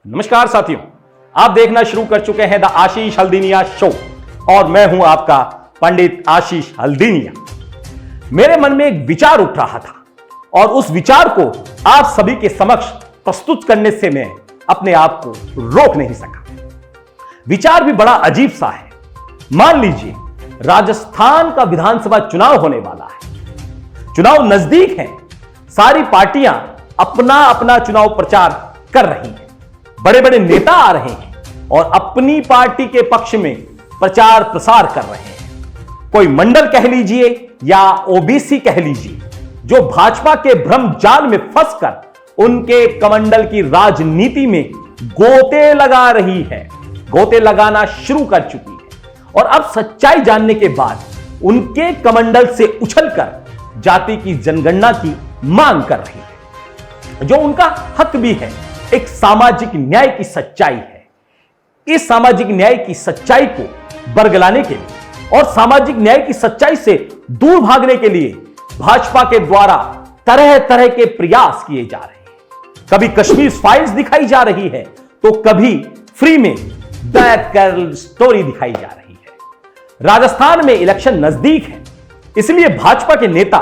नमस्कार साथियों, आप देखना शुरू कर चुके हैं द आशीष हल्दीनिया शो और मैं हूं आपका पंडित आशीष हल्दीनिया। मेरे मन में एक विचार उठ रहा था और उस विचार को आप सभी के समक्ष प्रस्तुत करने से मैं अपने आप को रोक नहीं सका। विचार भी बड़ा अजीब सा है। मान लीजिए राजस्थान का विधानसभा चुनाव होने वाला है, चुनाव नजदीक है, सारी पार्टियां अपना अपना चुनाव प्रचार कर रही हैं, बड़े बड़े नेता आ रहे हैं और अपनी पार्टी के पक्ष में प्रचार प्रसार कर रहे हैं। कोई मंडल कह लीजिए या ओबीसी कह लीजिए, जो भाजपा के भ्रम जाल में फंसकर उनके कमंडल की राजनीति में गोते लगा रही है, गोते लगाना शुरू कर चुकी है और अब सच्चाई जानने के बाद उनके कमंडल से उछलकर जाति की जनगणना की मांग कर रही है, जो उनका हक भी है। एक सामाजिक न्याय की सच्चाई है। इस सामाजिक न्याय की सच्चाई को बरगलाने के लिए और सामाजिक न्याय की सच्चाई से दूर भागने के लिए भाजपा के द्वारा तरह तरह के प्रयास किए जा रहे हैं। कभी कश्मीर फाइल्स दिखाई जा रही है तो कभी फ्री में द केरला स्टोरी दिखाई जा रही है। राजस्थान में इलेक्शन नजदीक है, इसलिए भाजपा के नेता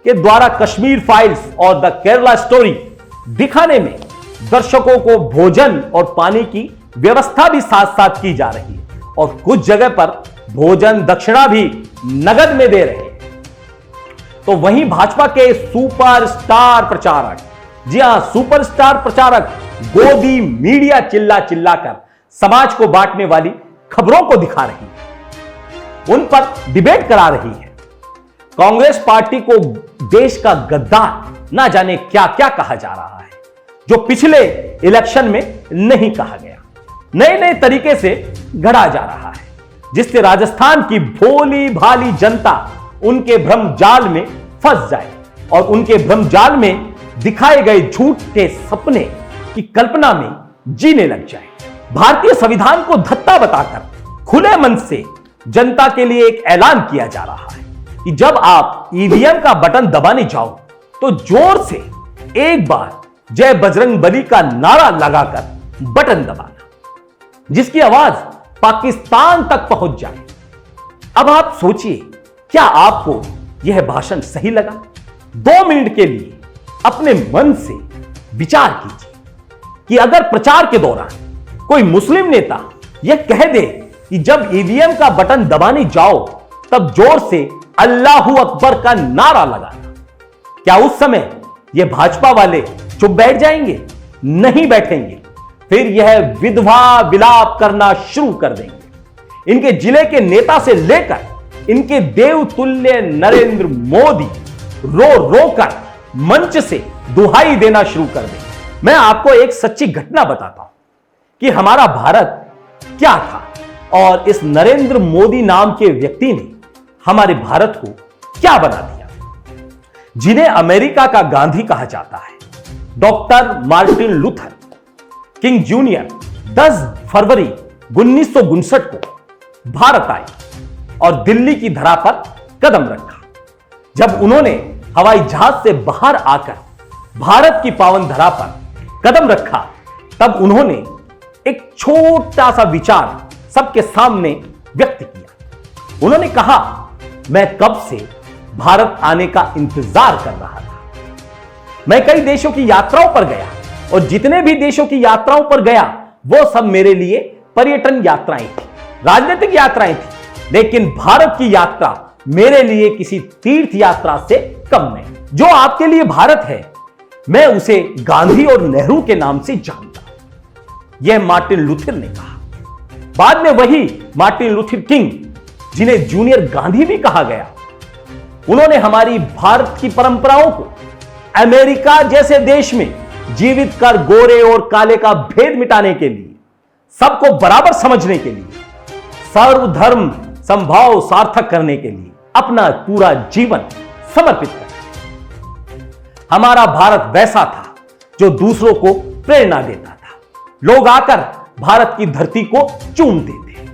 के द्वारा कश्मीर फाइल्स और द केरला स्टोरी दिखाने में दर्शकों को भोजन और पानी की व्यवस्था भी साथ साथ की जा रही है और कुछ जगह पर भोजन दक्षिणा भी नगद में दे रहे हैं। तो वहीं भाजपा के सुपरस्टार प्रचारक, जी हां, सुपरस्टार प्रचारक गोदी मीडिया चिल्ला चिल्लाकर समाज को बांटने वाली खबरों को दिखा रही है, उन पर डिबेट करा रही है। कांग्रेस पार्टी को देश का गद्दार ना जाने क्या क्या कहा जा रहा है, जो पिछले इलेक्शन में नहीं कहा गया, नए नए तरीके से गढ़ा जा रहा है, जिससे राजस्थान की भोली भाली जनता उनके भ्रम जाल में फंस जाए और उनके भ्रम जाल में दिखाए गए झूठ के सपने की कल्पना में जीने लग जाए। भारतीय संविधान को धत्ता बताकर खुले मन से जनता के लिए एक ऐलान किया जा रहा है कि जब आप ईवीएम का बटन दबाने जाओ तो जोर से एक बार जय बजरंग बली का नारा लगाकर बटन दबाना, जिसकी आवाज पाकिस्तान तक पहुंच जाए। अब आप सोचिए, क्या आपको यह भाषण सही लगा? 2 मिनट के लिए अपने मन से विचार कीजिए कि अगर प्रचार के दौरान कोई मुस्लिम नेता यह कह दे कि जब ईवीएम का बटन दबाने जाओ तब जोर से अल्लाहू अकबर का नारा लगाना, क्या उस समय यह भाजपा वाले चुप बैठ जाएंगे? नहीं बैठेंगे। फिर यह विधवा विलाप करना शुरू कर देंगे। इनके जिले के नेता से लेकर इनके देवतुल्य नरेंद्र मोदी रो रो कर मंच से दुहाई देना शुरू कर देंगे। मैं आपको एक सच्ची घटना बताता हूं कि हमारा भारत क्या था और इस नरेंद्र मोदी नाम के व्यक्ति ने हमारे भारत को क्या बना दिया। जिन्हें अमेरिका का गांधी कहा जाता है, doctor Martin Luther king junior 10 फरवरी 1959 को भारत आए और दिल्ली की धरा पर कदम रखा। जब उन्होंने हवाई जहाज से बाहर आकर भारत की पावन धरा पर कदम रखा, तब उन्होंने एक छोटा सा विचार सबके सामने व्यक्त किया। उन्होंने कहा, मैं कब से भारत आने का इंतजार कर रहा था। मैं कई देशों की यात्राओं पर गया और जितने भी देशों की यात्राओं पर गया वो सब मेरे लिए पर्यटन यात्राएं थी, राजनीतिक यात्राएं थी, लेकिन भारत की यात्रा मेरे लिए किसी तीर्थ यात्रा से कम नहीं। जो आपके लिए भारत है, मैं उसे गांधी और नेहरू के नाम से जानता हूं, यह मार्टिन लूथर ने कहा। बाद में वही मार्टिन लूथर किंग, जिन्हें जूनियर गांधी भी कहा गया, उन्होंने हमारी भारत की परंपराओं को अमेरिका जैसे देश में जीवित कर गोरे और काले का भेद मिटाने के लिए, सबको बराबर समझने के लिए, सर्वधर्म समभाव सार्थक करने के लिए अपना पूरा जीवन समर्पित कर। हमारा भारत वैसा था जो दूसरों को प्रेरणा देता था। लोग आकर भारत की धरती को चूमते थे।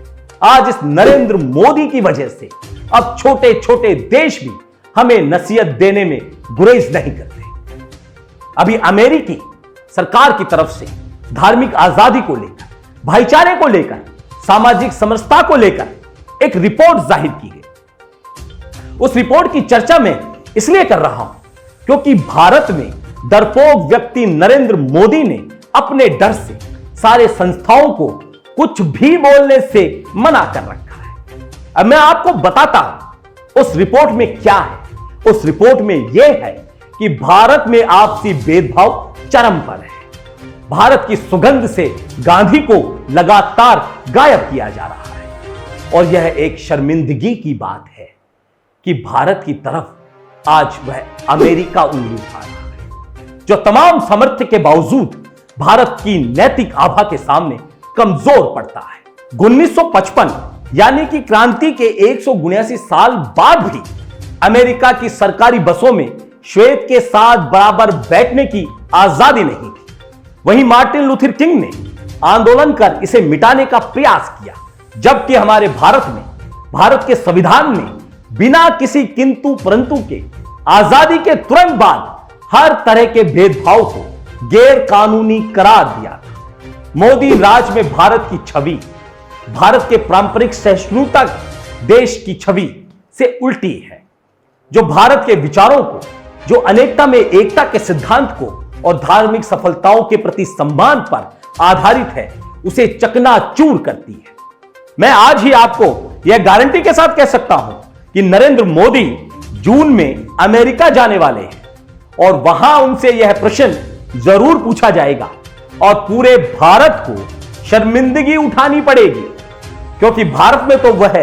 आज इस नरेंद्र मोदी की वजह से अब छोटे छोटे देश भी हमें नसीहत देने में गुरेज नहीं करते। अभी अमेरिकी सरकार की तरफ से धार्मिक आजादी को लेकर, भाईचारे को लेकर, सामाजिक समरसता को लेकर एक रिपोर्ट जाहिर की गई। उस रिपोर्ट की चर्चा मैं इसलिए कर रहा हूं क्योंकि भारत में डरपोक व्यक्ति नरेंद्र मोदी ने अपने डर से सारे संस्थाओं को कुछ भी बोलने से मना कर रखा है। अब मैं आपको बताता हूं उस रिपोर्ट में क्या है। उस रिपोर्ट में यह है कि भारत में आपसी भेदभाव चरम पर है। भारत की सुगंध से गांधी को लगातार गायब किया जा रहा है और यह एक शर्मिंदगी की बात है कि भारत की तरफ आज वह अमेरिका उंगली उठा रहा है, जो तमाम सामर्थ्य के बावजूद भारत की नैतिक आभा के सामने कमजोर पड़ता है। 1955 यानी कि क्रांति के 179 साल बाद भी अमेरिका की सरकारी बसों में श्वेत के साथ बराबर बैठने की आजादी नहीं थी। वहीं मार्टिन लूथर किंग ने आंदोलन कर इसे मिटाने का प्रयास किया, जबकि हमारे भारत में, भारत के संविधान ने बिना किसी किंतु परंतु के आजादी के तुरंत बाद हर तरह के भेदभाव को गैर कानूनी करार दिया था। मोदी राज में भारत की छवि, भारत के पारंपरिक सहिष्णुता देश की छवि से उल्टी है, जो भारत के विचारों को, जो अनेकता में एकता के सिद्धांत को और धार्मिक सफलताओं के प्रति सम्मान पर आधारित है, उसे चकनाचूर करती है। मैं आज ही आपको यह गारंटी के साथ कह सकता हूं कि नरेंद्र मोदी जून में अमेरिका जाने वाले हैं और वहां उनसे यह प्रश्न जरूर पूछा जाएगा और पूरे भारत को शर्मिंदगी उठानी पड़ेगी, क्योंकि भारत में तो वह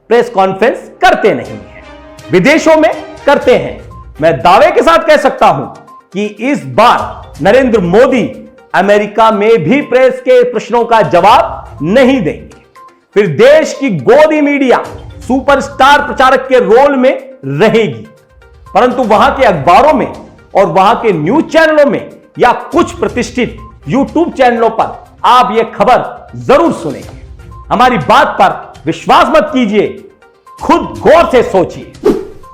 प्रेस कॉन्फ्रेंस करते नहीं है, विदेशों में करते हैं। मैं दावे के साथ कह सकता हूं कि इस बार नरेंद्र मोदी अमेरिका में भी प्रेस के प्रश्नों का जवाब नहीं देंगे। फिर देश की गोदी मीडिया सुपरस्टार प्रचारक के रोल में रहेगी, परंतु वहां के अखबारों में और वहां के न्यूज चैनलों में या कुछ प्रतिष्ठित यूट्यूब चैनलों पर आप यह खबर जरूर सुनेंगे। हमारी बात पर विश्वास मत कीजिए, खुद गौर से सोचिए,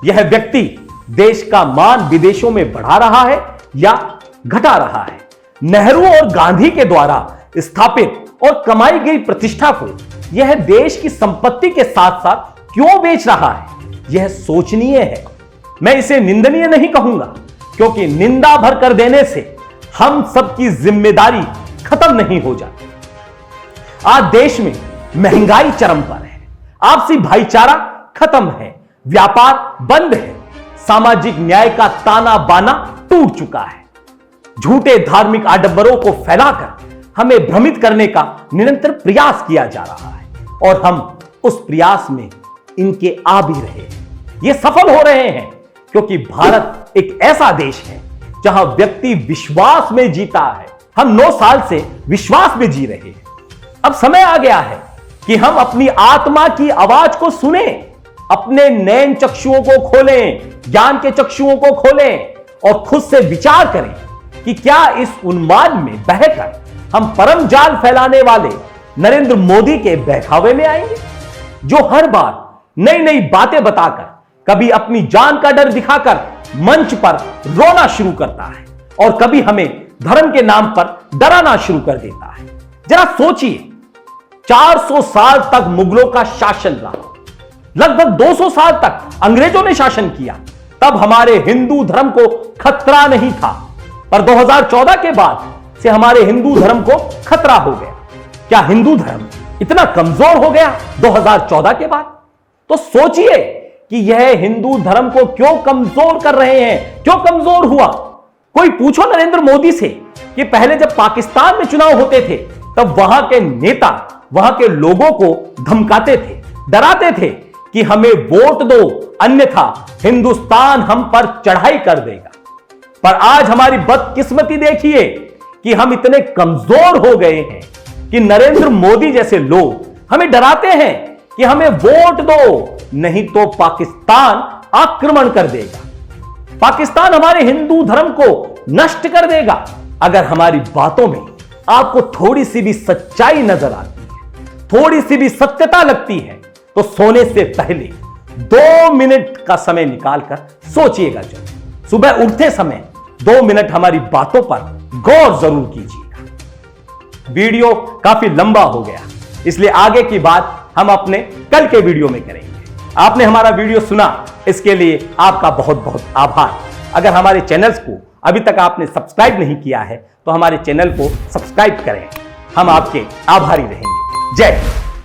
यह व्यक्ति देश का मान विदेशों में बढ़ा रहा है या घटा रहा है। नेहरू और गांधी के द्वारा स्थापित और कमाई गई प्रतिष्ठा को यह देश की संपत्ति के साथ साथ क्यों बेच रहा है, यह सोचनीय है। मैं इसे निंदनीय नहीं कहूंगा, क्योंकि निंदा भर कर देने से हम सबकी जिम्मेदारी खत्म नहीं हो जाती। आज देश में महंगाई चरम पर है, आपसी भाईचारा खत्म है, व्यापार बंद है, सामाजिक न्याय का ताना बाना टूट चुका है। झूठे धार्मिक आडंबरों को फैलाकर हमें भ्रमित करने का निरंतर प्रयास किया जा रहा है और हम उस प्रयास में इनके आ भी रहे हैं। ये सफल हो रहे हैं क्योंकि भारत एक ऐसा देश है जहां व्यक्ति विश्वास में जीता है। हम 9 साल से विश्वास में जी रहे हैं। अब समय आ गया है कि हम अपनी आत्मा की आवाज को सुने, अपने नैन चक्षुओं को खोलें, ज्ञान के चक्षुओं को खोलें और खुद से विचार करें कि क्या इस उन्माद में बहकर हम परम जाल फैलाने वाले नरेंद्र मोदी के बहकावे में आएंगे, जो हर बार नई नई बातें बताकर, कभी अपनी जान का डर दिखाकर मंच पर रोना शुरू करता है और कभी हमें धर्म के नाम पर डराना शुरू कर देता है। जरा सोचिए, 400 साल तक मुगलों का शासन रहा, लगभग 200 साल तक अंग्रेजों ने शासन किया, तब हमारे हिंदू धर्म को खतरा नहीं था, पर 2014 के बाद से हमारे हिंदू धर्म को खतरा हो गया। क्या हिंदू धर्म इतना कमजोर हो गया 2014 के बाद? तो सोचिए कि यह हिंदू धर्म को क्यों कमजोर कर रहे हैं, क्यों कमजोर हुआ। कोई पूछो नरेंद्र मोदी से कि पहले जब पाकिस्तान में चुनाव होते थे तब वहां के नेता वहां के लोगों को धमकाते थे, डराते थे कि हमें वोट दो, अन्यथा हिंदुस्तान हम पर चढ़ाई कर देगा। पर आज हमारी बदकिस्मती देखिए कि हम इतने कमजोर हो गए हैं कि नरेंद्र मोदी जैसे लोग हमें डराते हैं कि हमें वोट दो, नहीं तो पाकिस्तान आक्रमण कर देगा, पाकिस्तान हमारे हिंदू धर्म को नष्ट कर देगा। अगर हमारी बातों में आपको थोड़ी सी भी सच्चाई नजर आती है, थोड़ी सी भी सत्यता लगती है, तो सोने से पहले 2 मिनट का समय निकालकर सोचिएगा। जरूर सुबह उठते समय 2 मिनट हमारी बातों पर गौर जरूर कीजिएगा। वीडियो काफी लंबा हो गया, इसलिए आगे की बात हम अपने कल के वीडियो में करेंगे। आपने हमारा वीडियो सुना, इसके लिए आपका बहुत बहुत आभार। अगर हमारे चैनल्स को अभी तक आपने सब्सक्राइब नहीं किया है तो हमारे चैनल को सब्सक्राइब करें। हम आपके आभारी रहेंगे। जय हिंद।